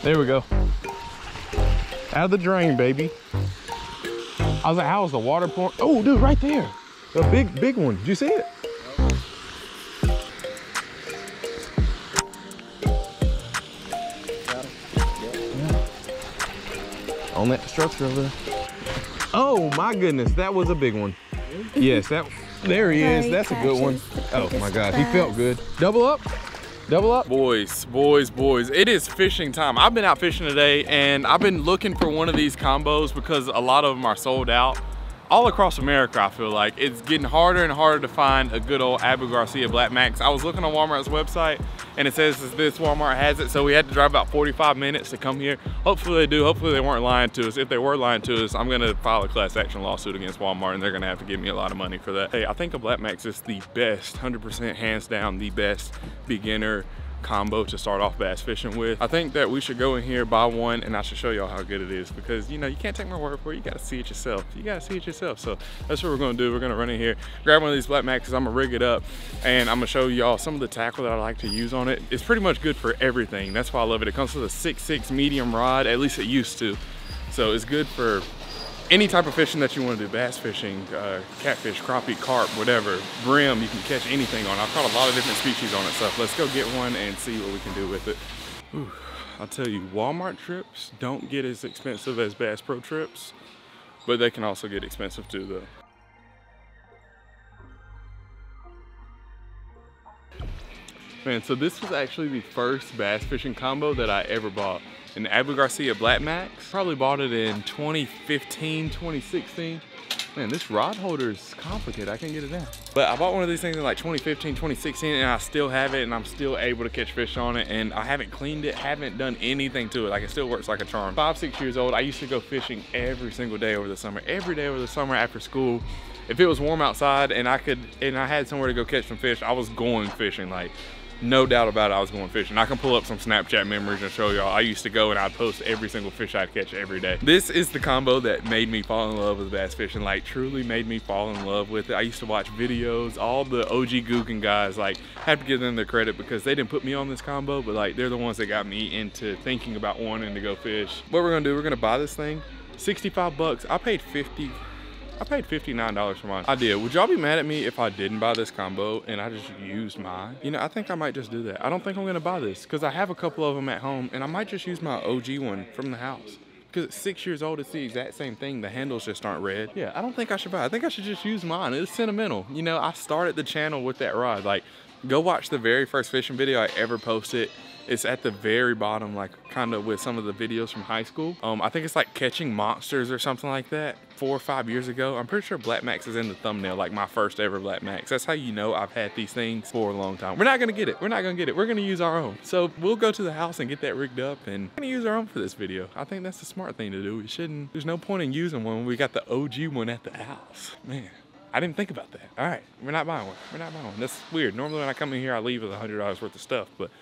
There we go. Out of the drain, baby. I was like, how is the water pouring? Oh, dude, right there. The big one. Did you see it? On that structure over there. Oh my goodness, that was a big one. Yes, there he is. That's a good one. Oh my gosh, he felt good. Double up. Double up. Boys, it is fishing time. I've been out fishing today and I've been looking for one of these combos because a lot of them are sold out. All across America, I feel like. It's getting harder and harder to find a good old Abu Garcia Black Max. I was looking on Walmart's website and it says this Walmart has it, so we had to drive about 45 minutes to come here. Hopefully they do. Hopefully they weren't lying to us. If they were lying to us, I'm gonna file a class action lawsuit against Walmart and they're gonna have to give me a lot of money for that. Hey, I think a Black Max is the best, 100% hands down, the best beginner combo to start off bass fishing with. I think that we should go in here, buy one, and I should show y'all how good it is because, you know, you can't take my word for it. You gotta see it yourself. You gotta see it yourself. So that's what we're gonna do. We're gonna run in here, grab one of these Black Maxes, I'm gonna rig it up, and I'm gonna show y'all some of the tackle that I like to use on it. It's pretty much good for everything. That's why I love it. It comes with a 6'6" medium rod, at least it used to. So it's good for any type of fishing that you want to do, bass fishing, catfish, crappie, carp, whatever, brim, you can catch anything on it. I've caught a lot of different species on it, so let's go get one and see what we can do with it. Whew. I'll tell you, Walmart trips don't get as expensive as Bass Pro trips, but they can also get expensive too though. Man, so this was actually the first bass fishing combo that I ever bought. An Abu Garcia Black Max. Probably bought it in 2015, 2016. Man, this rod holder is complicated. I can't get it down. But I bought one of these things in like 2015, 2016, and I still have it, and I'm still able to catch fish on it, and I haven't cleaned it, haven't done anything to it. Like, it still works like a charm. 5, 6 years old, I used to go fishing every single day over the summer. Every day over the summer after school. If it was warm outside and I had somewhere to go catch some fish, I was going fishing. Like, no doubt about it, I was going fishing. I can pull up some Snapchat memories and show y'all. I used to go and I'd post every single fish I'd catch every day. This is the combo that made me fall in love with bass fishing, like truly made me fall in love with it. I used to watch videos, all the OG Gookin guys, like, have to give them their credit because they didn't put me on this combo, but like, they're the ones that got me into thinking about wanting to go fish. What we're gonna do, we're gonna buy this thing, 65 bucks. I paid $59 for mine. I did. Would y'all be mad at me if I didn't buy this combo and I just used mine? You know, I think I might just do that. I don't think I'm gonna buy this because I have a couple of them at home and I might just use my OG one from the house. Because it's 6 years old, it's the exact same thing. The handles just aren't red. Yeah, I don't think I should buy it. I think I should just use mine. It's sentimental. You know, I started the channel with that rod. Like, go watch the very first fishing video I ever posted. It's at the very bottom, like kind of with some of the videos from high school. I think it's like catching monsters or something like that 4 or 5 years ago. I'm pretty sure Black Max is in the thumbnail, like my first ever Black Max. That's how you know I've had these things for a long time. We're not gonna get it. We're not gonna get it. We're gonna use our own. So we'll go to the house and get that rigged up and we're gonna use our own for this video. I think that's the smart thing to do. We shouldn't, there's no point in using one when we got the OG one at the house. Man, I didn't think about that. All right, we're not buying one. We're not buying one. That's weird. Normally when I come in here, I leave with $100 worth of stuff, but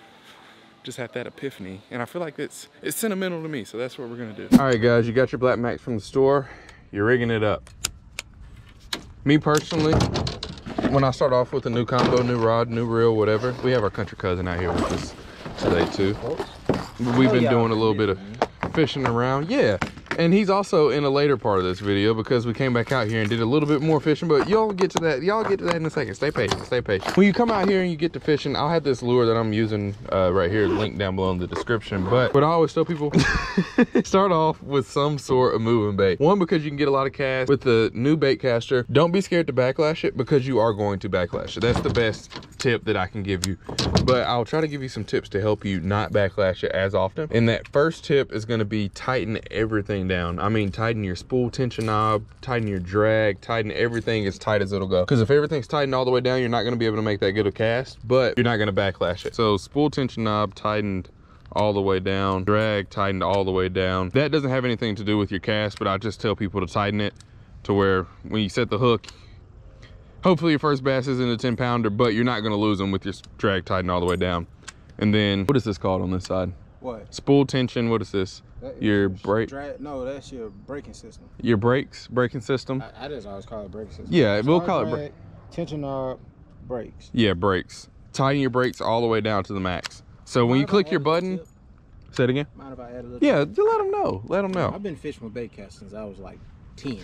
just had that epiphany and I feel like it's sentimental to me, so that's what we're gonna do. All right guys, you got your Black Max from the store, you're rigging it up. Me personally, when I start off with a new combo, new rod, new reel, whatever, we have our country cousin out here with us today too. We've been doing a little bit of fishing around, yeah. And he's also in a later part of this video because we came back out here and did a little bit more fishing, but y'all get to that in a second. Stay patient, stay patient. When you come out here and you get to fishing, I'll have this lure that I'm using right here, link down below in the description. But what I always tell people, start off with some sort of moving bait. One, because you can get a lot of casts with the new bait caster. Don't be scared to backlash it because you are going to backlash it. That's the best tip that I can give you. But I'll try to give you some tips to help you not backlash it as often. And that first tip is gonna be tighten everything down. I mean, tighten your spool tension knob, tighten your drag, tighten everything as tight as it'll go. Because if everything's tightened all the way down, you're not gonna be able to make that good a cast, but you're not gonna backlash it. So spool tension knob tightened all the way down, drag tightened all the way down. That doesn't have anything to do with your cast, but I just tell people to tighten it to where when you set the hook, hopefully your first bass isn't a 10-pounder, but you're not gonna lose them with your drag tightened all the way down. And then, what is this called on this side? What? Spool tension, what is this? Your brake? No, that's your braking system. Your braking system? I just always call it braking system. Yeah, we'll call it brake. Tension knob, brakes. Yeah, brakes. Tighten your brakes all the way down to the max. So when you click your button, Say it again. Mind if I add a little? Yeah, just let them know. Let them know. I've been fishing with bait cast since I was like 10.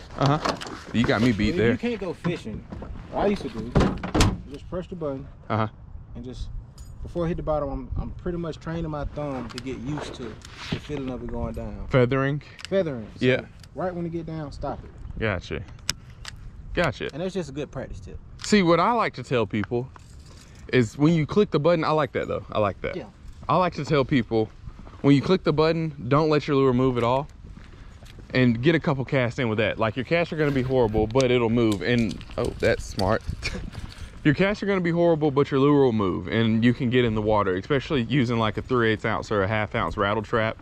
You got me beat there. You can't go fishing. What I used to do, just press the button. And just, before I hit the bottom, I'm pretty much training my thumb to get used to the feeling of it going down. Feathering. Feathering. So Yeah. Right when it get down, stop it. Gotcha. Gotcha. And that's just a good practice tip. See, what I like to tell people is when you click the button, I like that though. I like that. Yeah. I like to tell people, when you click the button, don't let your lure move at all. And get a couple casts in with that. Like, your casts are gonna be horrible, but it'll move. And, oh, that's smart. Your casts are gonna be horrible, but your lure will move and you can get in the water, especially using like a 3/8 ounce or a 1/2 ounce rattle trap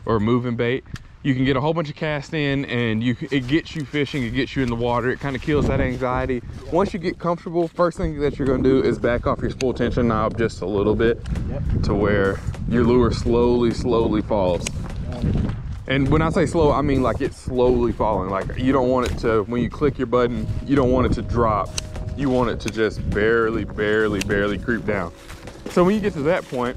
or a moving bait. You can get a whole bunch of casts in and it gets you fishing, it gets you in the water, it kind of kills that anxiety. Once you get comfortable, first thing that you're gonna do is back off your spool tension knob just a little bit to where your lure slowly falls. And when I say slow, I mean like it's slowly falling. Like, you don't want it to, when you click your button, you don't want it to drop. You want it to just barely creep down. So when you get to that point,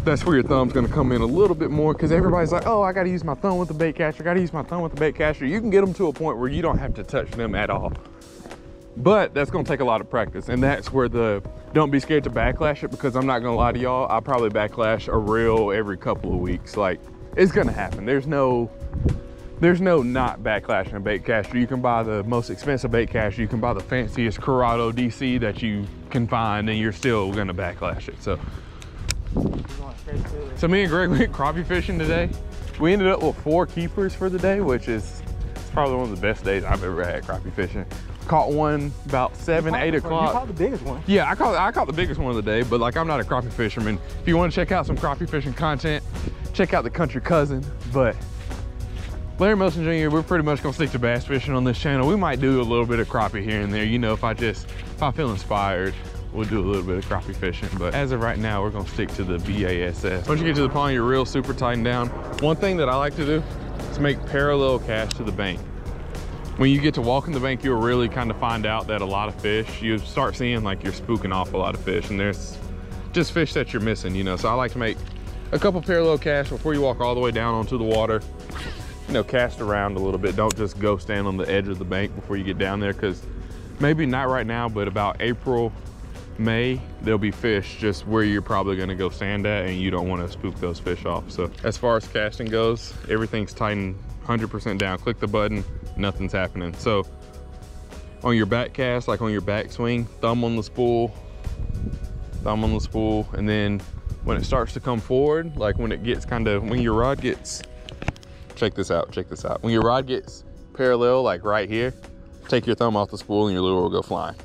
that's where your thumb's gonna come in a little bit more, because everybody's like, oh, I gotta use my thumb with the bait catcher, gotta use my thumb with the bait catcher. You can get them to a point where you don't have to touch them at all. But that's gonna take a lot of practice, and that's where don't be scared to backlash it, because I'm not gonna lie to y'all, I probably backlash a reel every couple of weeks. Like, it's gonna happen. There's no not backlashing a bait caster. You can buy the most expensive bait caster, you can buy the fanciest Corrado DC that you can find, and you're still gonna backlash it. So me and Greg went crappie fishing today. We ended up with 4 keepers for the day, which is probably one of the best days I've ever had crappie fishing. Caught one about 7, 8 o'clock. You caught the biggest one. Yeah, I caught the biggest one of the day, but like, I'm not a crappie fisherman. If you want to check out some crappie fishing content, check out the Country Cousin. But Larry Wilson Jr., we're pretty much gonna stick to bass fishing on this channel. We might do a little bit of crappie here and there. You know, if I feel inspired, we'll do a little bit of crappie fishing. But as of right now, we're gonna stick to the BASS. Once you get to the pond, you're real super tightened down. One thing that I like to do is make parallel casts to the bank. When you get to walking the bank, you'll really kind of find out that a lot of fish, you start seeing like you're spooking off a lot of fish, and there's just fish that you're missing, you know. So I like to make a couple parallel casts before you walk all the way down onto the water. You know, cast around a little bit. Don't just go stand on the edge of the bank before you get down there, because maybe not right now, but about April, May, there'll be fish just where you're probably gonna go stand at, and you don't want to spook those fish off. So as far as casting goes, everything's tightened 100% down. Click the button, nothing's happening. So on your back cast, like on your back swing, thumb on the spool, and then when it starts to come forward, like when it gets when your rod gets, check this out. When your rod gets parallel, like right here, take your thumb off the spool and your lure will go flying.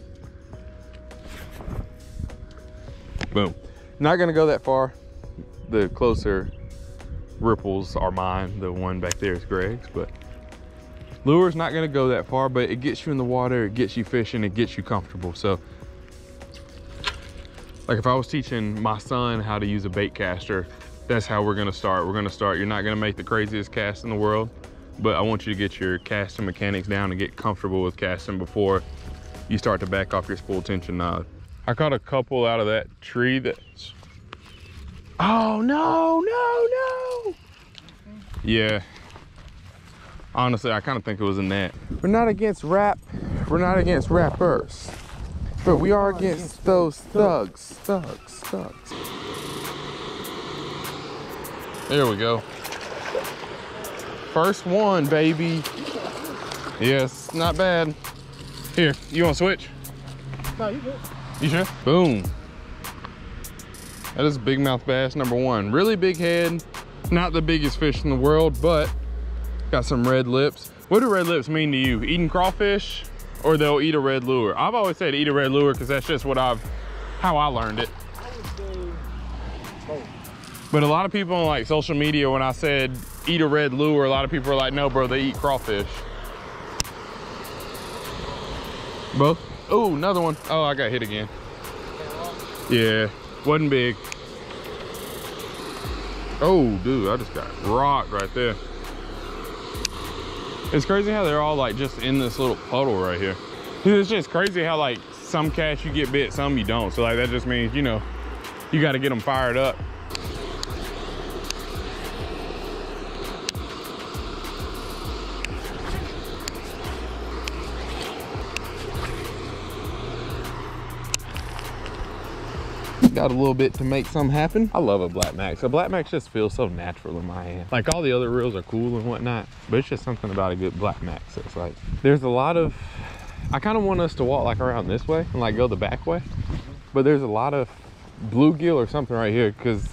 Boom. Not gonna go that far. The closer ripples are mine. The one back there is Greg's, but lure's not gonna go that far, but it gets you in the water, it gets you fishing, it gets you comfortable. So like if I was teaching my son how to use a bait caster, that's how we're gonna start. You're not gonna make the craziest cast in the world, but I want you to get your casting mechanics down and get comfortable with casting before you start to back off your spool tension knob. I caught a couple out of that tree that's, oh no. Yeah. Honestly, I kind of think it was a net. We're not against rap, we're not against rappers, but we are against those thugs. There we go. First one, baby. Yes, not bad. Here, you want to switch? No, you good. You sure? Boom. That is a big mouth bass, #1. Really big head, not the biggest fish in the world, but got some red lips. What do red lips mean to you? Eating crawfish, or they'll eat a red lure? I've always said eat a red lure because that's just how I learned it. I would say both. But a lot of people on like social media, when I said eat a red lure, a lot of people are like, no bro, they eat crawfish. Both? Oh, another one. Oh, I got hit again. Yeah, wasn't big. Oh, dude, I just got rocked right there. It's crazy how they're all like just in this little puddle right here. It's just crazy how like some cats you get bit, some you don't. So like that just means, you know, you got to get them fired up. got a little bit to make something happen. I love a Black Max. A Black Max just feels so natural in my hand. Like all the other reels are cool and whatnot, but it's just something about a good Black Max. It's like, there's a lot of, I kind of want us to walk like around this way and like go the back way, but there's a lot of bluegill or something right here, because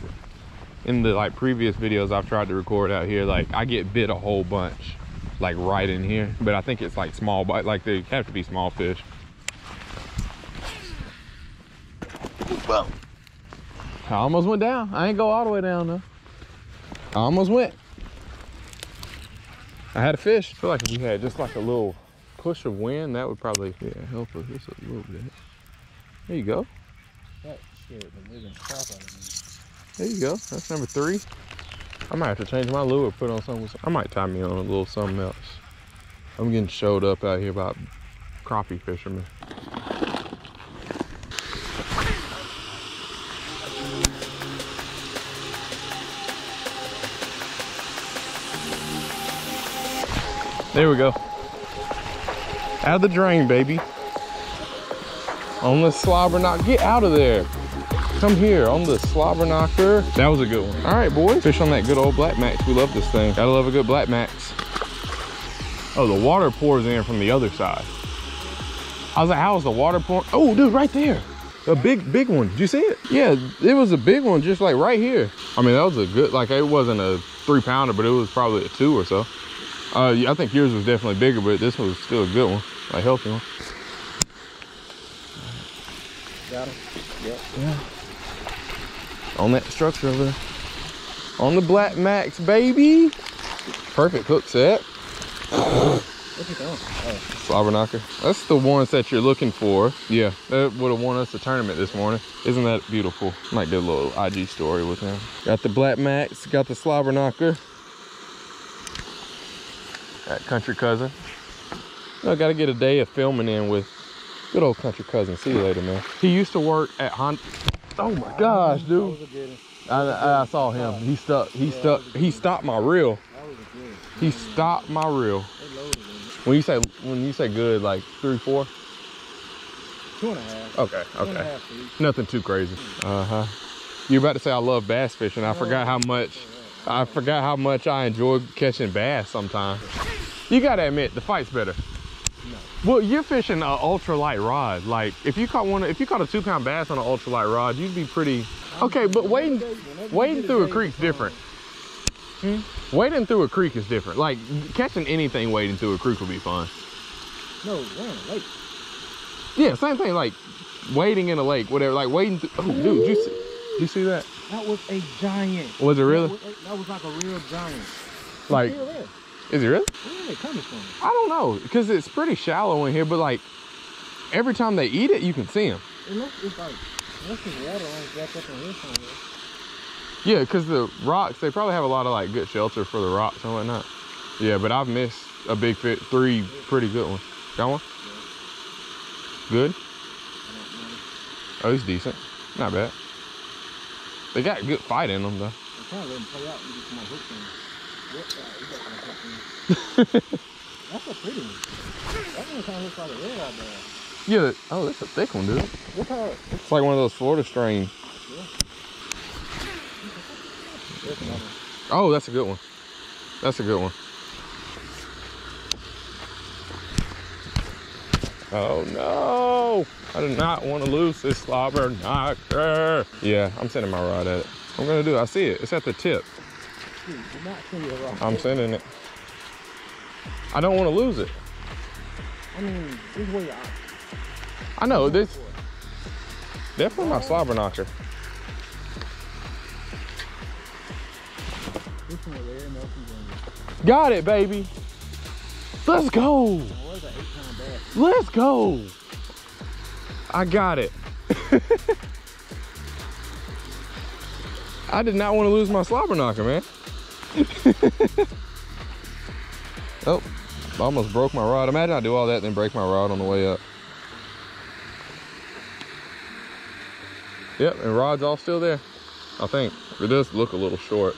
in the like previous videos I've tried to record out here, like I get bit a whole bunch like right in here, but I think it's like small bite, like they have to be small fish. Well, I almost went down. I ain't go all the way down though. I almost went. I had a fish. I feel like if we had just like a little push of wind, that would probably, yeah, help us just a little bit. There you go. That shit, the living crap out of me. There you go. That's number 3. I might have to change my lure, put on something. I might tie me on a little something else. I'm getting showed up out here by crappie fishermen. There we go. Out of the drain, baby. On the Slobberknocker. Get out of there. Come here on the Slobberknocker. That was a good one. All right, boys. Fish on that good old Black Max. We love this thing. Gotta love a good Black Max. Oh, the water pours in from the other side. I was like, how is the water pouring? Oh, dude, right there. A big one. Did you see it? Yeah, it was a big one just like right here. I mean, that was a good, like it wasn't a 3-pounder, but it was probably a 2 or so. I think yours was definitely bigger, but this was still a good one, a healthy one. Got him? Yep. Yeah. On that structure over there. On the Black Max, baby. Perfect hook set. What's it doing? Oh. Slobberknocker. That's the ones that you're looking for. Yeah, that would have won us the tournament this morning. Isn't that beautiful? Might do a little IG story with him. Got the Black Max, got the Slobberknocker. Got Country Cousin. I gotta get a day of filming in with good old Country Cousin. See you later, man. He used to work at Honda. Oh my gosh, dude. I saw him. He stopped my reel. He stopped my reel. When you say good, like 3, 4? 2.5. Okay, okay. Nothing too crazy. You're about to say I love bass fishing. I forgot how much I enjoy catching bass sometimes. You gotta admit, the fight's better. No. Well, you're fishing an ultralight rod. Like if you caught a 2-pound bass on an ultralight rod, you'd be pretty okay. But wading through a creek's different. Wading through a creek is different. Like catching anything wading through a creek will be fun. No, we're in a lake. Yeah, same thing. Like wading in a lake, whatever. Like wading through. Oh, dude, did you see that? That was a giant. Was it really? That was like a real giant. Like, is it really? Where are they coming from? I don't know, because it's pretty shallow in here, but like every time they eat it, you can see them. It looks like unless the water runs back up in here somewhere. Yeah, because the rocks, they probably have a lot of like good shelter for the rocks and whatnot. Yeah, but I've missed a big fit, 3 pretty good ones. Got one? Yeah. Good? Oh, he's decent. Not bad. They got good fight in them though. I'm trying to let him play out and get some more hooks in. That's a pretty one. That one kind of looks like a red eye ball. Yeah. Oh, that's a thick one, dude. Look how it's like one of those Florida strain. Yeah. Oh, that's a good one. That's a good one. Oh no! I do not want to lose this Slobberknocker. Yeah, I'm sending my rod at it. I'm gonna do it. I see it. It's at the tip. Dude, do not send your rod. I'm sending it. I don't want to lose it. I mean, this way out. I know this. Definitely my Slobberknocker. Got it, baby. Let's go. Let's go. I got it. I did not want to lose my Slobberknocker, man. Oh, I almost broke my rod. Imagine I do all that and then break my rod on the way up. Yep, and rod's all still there. I think. It does look a little short.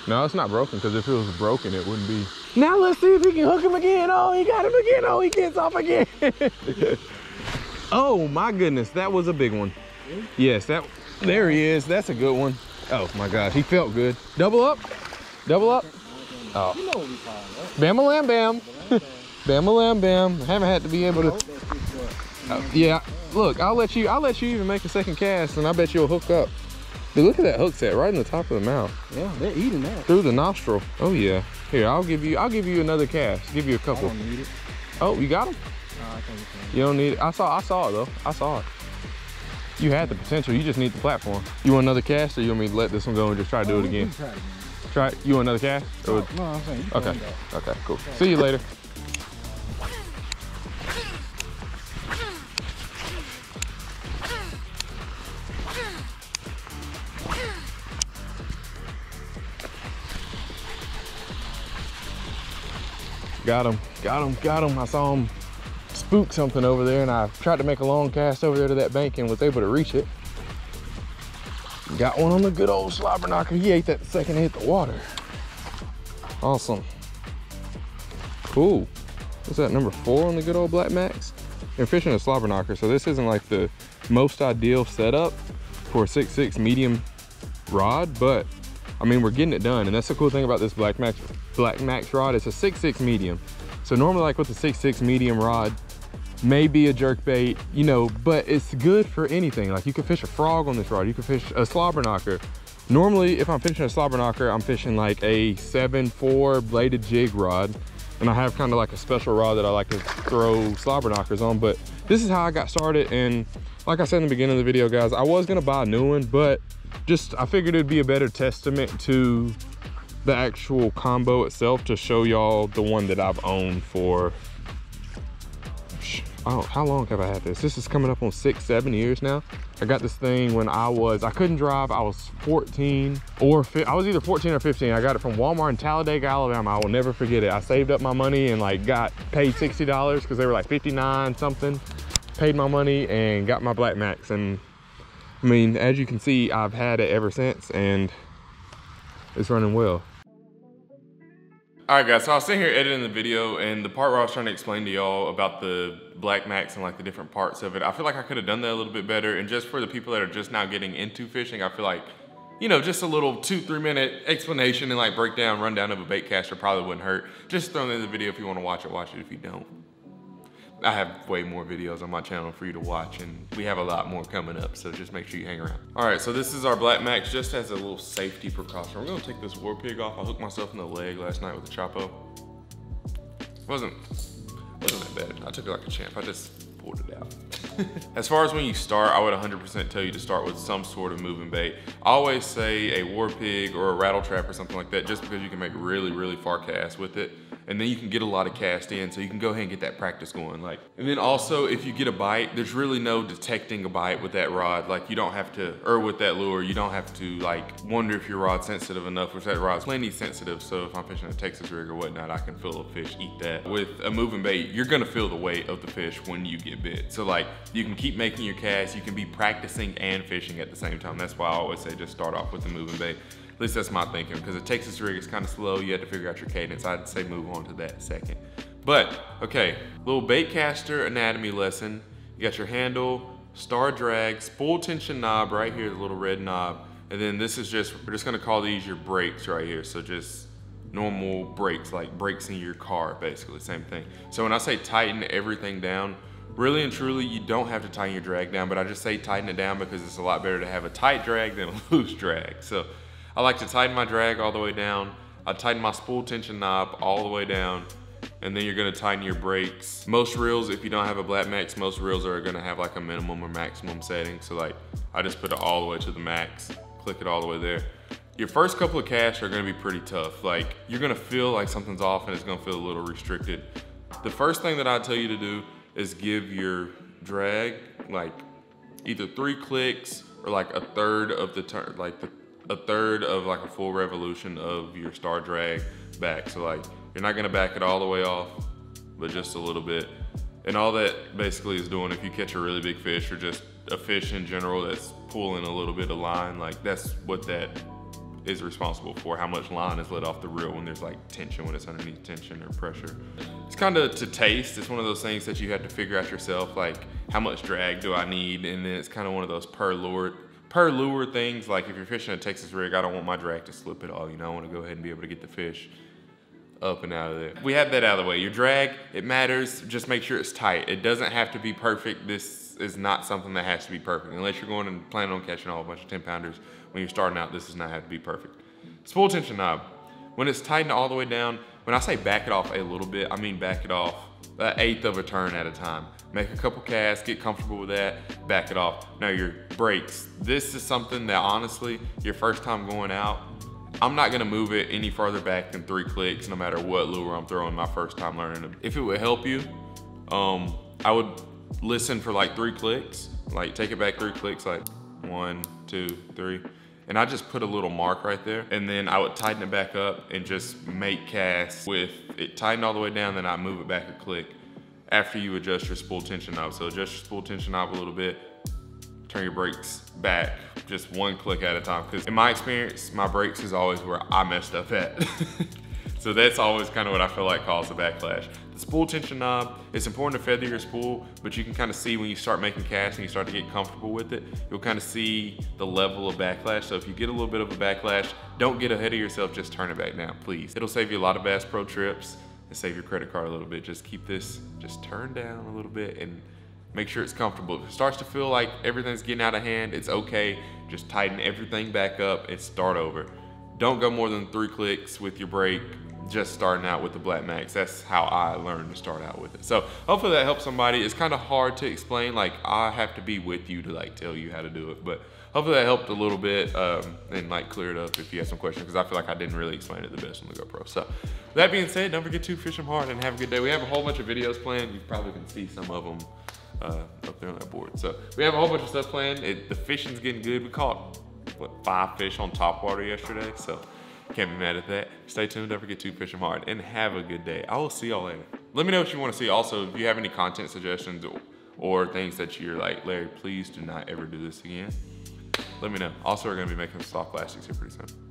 No, it's not broken, because if it was broken, it wouldn't be. Now let's see if he can hook him again. Oh, he got him again. Oh, he gets off again. Oh my goodness, that was a big one. Really? Yes, there he is. That's a good one. Oh my gosh, he felt good. Double up, double up. Oh. You know what we call it, right? Bam-a-lam bam. Bam-a-lam bam. I haven't had to be able to. Yeah, look, I'll let you even make a second cast, and I bet you'll hook up. Dude, look at that hook set right in the top of the mouth. Yeah, they're eating that. Through the nostril. Oh yeah. Here, I'll give you another cast. Give you a couple. I don't need it. Oh, you got them? No, I think you can. You don't need it. I saw it though. I saw it. You had the potential. You just need the platform. You want another cast, or you want me to let this one go and just try to do it again? Try it. You want another cast? No, I'm saying you okay. Okay, cool. See you later. Got him. I saw him spook something over there, and I tried to make a long cast over there to that bank and was able to reach it. Got one on the good old Slobberknocker. He ate that the second it hit the water. Awesome. Cool. What's that, number 4 on the good old Black Max? They're fishing a Slobberknocker, so this isn't like the most ideal setup for a 6.6 medium rod, but I mean, we're getting it done, and that's the cool thing about this Black Max rod. It's a 6.6 medium. So normally, like with the 6.6 medium rod, maybe a jerkbait, you know, but it's good for anything. Like you can fish a frog on this rod. You can fish a Slobberknocker. Normally, if I'm fishing a Slobberknocker, I'm fishing like a 7.4 bladed jig rod, and I have kind of like a special rod that I like to throw Slobberknockers on. But this is how I got started, and like I said in the beginning of the video, guys, I was gonna buy a new one, but I figured it'd be a better testament to the actual combo itself to show y'all the one that I've owned for, oh, how long have I had this? This is coming up on 6-7 years now. I got this thing when I couldn't drive. I was 14 or I was either 14 or 15. I got it from Walmart in Talladega, Alabama. I will never forget it. I saved up my money and like paid $60 because they were like 59 something. Paid my money and got my Black Max, and I mean, as you can see, I've had it ever since, and it's running well. All right, guys, so I was sitting here editing the video, and the part where I was trying to explain to y'all about the Black Max and like the different parts of it, I feel like I could have done that a little bit better. And just for the people that are just now getting into fishing, I feel like, you know, just a little 2-3 minute explanation and like breakdown, rundown of a bait caster probably wouldn't hurt. Just throw it in the video if you want to watch it. If you don't, I have way more videos on my channel for you to watch, and we have a lot more coming up, so just make sure you hang around. All right, so this is our Black Max just as a little safety precaution. We're gonna take this Warpig off. I hooked myself in the leg last night with a Chopo. Wasn't that bad. I took it like a champ. I just pulled it out. As far as when you start, I would 100% tell you to start with some sort of moving bait. I always say a Warpig or a rattle trap or something like that, just because you can make really, really far casts with it. And then you can get a lot of cast in, so you can go ahead and get that practice going. Like, and then also, if you get a bite, there's really no detecting a bite with that rod. Like, you don't have to, or with that lure, you don't have to like wonder if your rod's sensitive enough, which that rod's plenty sensitive. So if I'm fishing a Texas rig or whatnot, I can feel a fish eat that. With a moving bait, you're gonna feel the weight of the fish when you get bit. So like, you can keep making your casts, you can be practicing and fishing at the same time. That's why I always say just start off with the moving bait. At least that's my thinking, because a Texas rig is kind of slow. You have to figure out your cadence. I'd say move on to that second. But, okay, little bait caster anatomy lesson. You got your handle, star drag, spool tension knob right here, the little red knob. And then this is we're just gonna call these your brakes right here. So just normal brakes, like brakes in your car, basically, same thing. So when I say tighten everything down, really and truly, you don't have to tighten your drag down, but I just say tighten it down because it's a lot better to have a tight drag than a loose drag. So I like to tighten my drag all the way down. I tighten my spool tension knob all the way down, and then you're gonna tighten your brakes. Most reels, if you don't have a Black Max, most reels are gonna have like a minimum or maximum setting. So like, I just put it all the way to the max, click it all the way there. Your first couple of casts are gonna be pretty tough. Like, you're gonna feel like something's off and it's gonna feel a little restricted. The first thing that I tell you to do is give your drag like either 3 clicks or like a third of the turn, like a third of like a full revolution of your star drag back. So like, you're not gonna back it all the way off, but just a little bit. And all that basically is doing, if you catch a really big fish or just a fish in general that's pulling a little bit of line, like that's what that is responsible for, how much line is let off the reel when there's like tension, when it's underneath tension or pressure. It's It's kind of to taste. It's one of those things that you have to figure out yourself, like how much drag do I need? And then it's kind of one of those per lure things. Like if you're fishing a Texas rig, I don't want my drag to slip at all. You know, I want to go ahead and be able to get the fish up and out of there. We have that out of the way. Your drag, it matters. Just make sure it's tight. It doesn't have to be perfect. This is not something that has to be perfect. Unless you're going and planning on catching a whole bunch of 10-pounders. When you're starting out, this does not have to be perfect. Spool tension knob. When it's tightened all the way down, when I say back it off a little bit, I mean back it off an eighth of a turn at a time. Make a couple casts, get comfortable with that, back it off. Now your brakes. This is something that honestly, your first time going out, I'm not gonna move it any further back than 3 clicks no matter what lure I'm throwing my first time learning them. If it would help you, I would listen for like 3 clicks, like take it back 3 clicks, like 1, 2, 3. And I just put a little mark right there. And then I would tighten it back up and just make casts with it tightened all the way down, then I move it back a click after you adjust your spool tension knob. So adjust your spool tension knob a little bit, turn your brakes back just 1 click at a time. Because in my experience, my brakes is always where I messed up at. So that's always kind of what I feel like caused the backlash. The spool tension knob, it's important to feather your spool, but you can kind of see when you start making casts and you start to get comfortable with it, you'll kind of see the level of backlash. So if you get a little bit of a backlash, don't get ahead of yourself, just turn it back down, please. It'll save you a lot of Bass Pro trips and save your credit card a little bit. Just keep this, just turn down a little bit and make sure it's comfortable. If it starts to feel like everything's getting out of hand, it's okay. Just tighten everything back up and start over. Don't go more than 3 clicks with your brake, just starting out with the Black Max. That's how I learned to start out with it. So hopefully that helps somebody. It's kind of hard to explain, like I have to be with you to like tell you how to do it, but hopefully that helped a little bit and like clear it up if you have some questions, because I feel like I didn't really explain it the best on the GoPro. So that being said, don't forget to fish them hard and have a good day. We have a whole bunch of videos planned. You probably can see some of them up there on that board. So we have a whole bunch of stuff planned. The fishing's getting good. We caught, what, 5 fish on top water yesterday, so can't be mad at that. Stay tuned, don't forget to fish them hard, and have a good day. I will see y'all later. Let me know what you want to see. Also, if you have any content suggestions or things that you're like, Larry, please do not ever do this again, let me know. Also, we're gonna be making soft plastics here pretty soon.